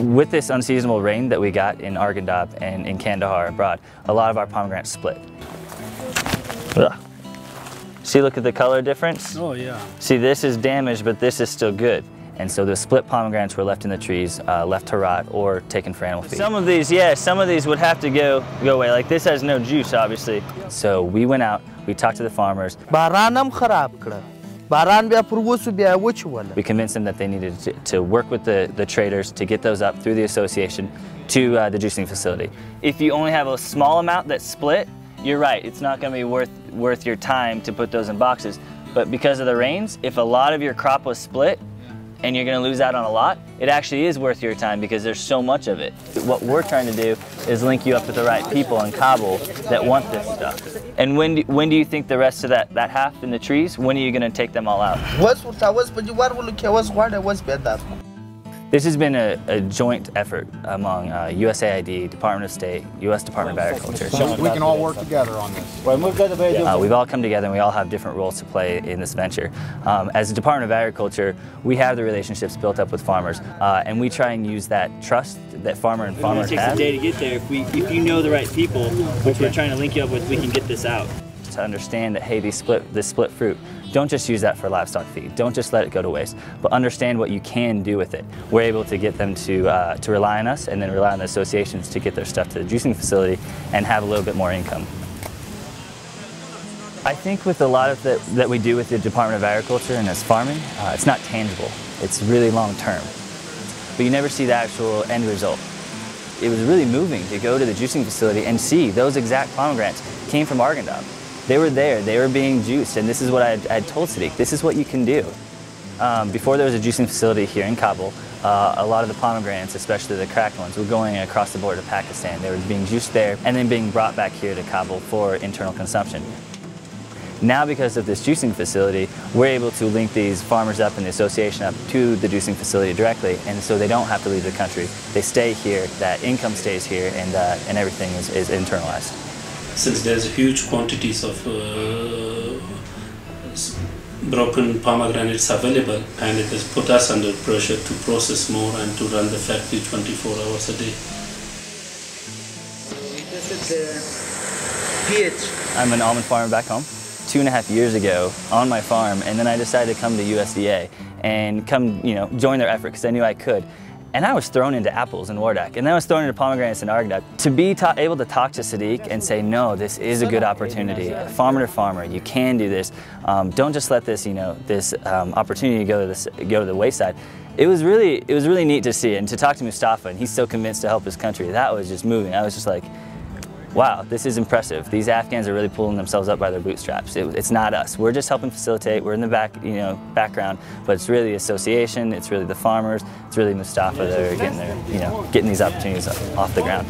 With this unseasonable rain that we got in Arghandab and in Kandahar abroad, a lot of our pomegranates split. Ugh. See, look at the color difference? Oh, yeah. See, this is damaged, but this is still good. And so the split pomegranates were left in the trees, left to rot, or taken for animal feed. Some of these, yeah, some of these would have to go away. Like this has no juice, obviously. So we went out, we talked to the farmers. We convinced them that they needed to work with the traders to get those up through the association to the juicing facility. If you only have a small amount that's split, you're right, it's not going to be worth your time to put those in boxes. But because of the rains, if a lot of your crop was split and you're going to lose out on a lot, it actually is worth your time because there's so much of it. What we're trying to do is link you up with the right people in Kabul that want this stuff. And when do you think the rest of that half in the trees, when are you going to take them all out? This has been a joint effort among USAID, Department of State, U.S. Department of Agriculture. So we can all work together on this. We've all come together and we all have different roles to play in this venture. As the Department of Agriculture, we have the relationships built up with farmers, and we try and use that trust that farmers have. It takes a day to get there. If you know the right people, which we're trying to link you up with, we can get this out. To understand that, hey, this split fruit, don't just use that for livestock feed. Don't just let it go to waste, but understand what you can do with it. We're able to get them to rely on us and then rely on the associations to get their stuff to the juicing facility and have a little bit more income. I think with a lot of that we do with the Department of Agriculture and as farming, it's not tangible. It's really long term, but you never see the actual end result. It was really moving to go to the juicing facility and see those exact pomegranates came from Arghandab. They were there, they were being juiced, and this is what I had told Sadiq, this is what you can do. Before there was a juicing facility here in Kabul, a lot of the pomegranates, especially the cracked ones, were going across the border to Pakistan. They were being juiced there and then being brought back here to Kabul for internal consumption. Now, because of this juicing facility, we're able to link these farmers up and the association up to the juicing facility directly, and so they don't have to leave the country. They stay here, that income stays here, and everything is internalized. Since there's huge quantities of broken pomegranates available, and it has put us under pressure to process more and to run the factory 24 hours a day. I'm an almond farmer back home. 2.5 years ago on my farm, and then I decided to come to USDA and join their effort because I knew I could. And I was thrown into apples in Wardak, and then I was thrown into pomegranates in Arghandab. To be able to talk to Sadiq and say, no, this is a good opportunity, farmer to farmer, you can do this. Don't just let this, this opportunity go to the wayside. It was really neat to see, and to talk to Mustafa, and he's so convinced to help his country. That was just moving. I was just like, wow, this is impressive. These Afghans are really pulling themselves up by their bootstraps. It's not us. We're just helping facilitate. We're in the background, but it's really the association. It's really the farmers. It's really Mustafa that are getting these opportunities off the ground.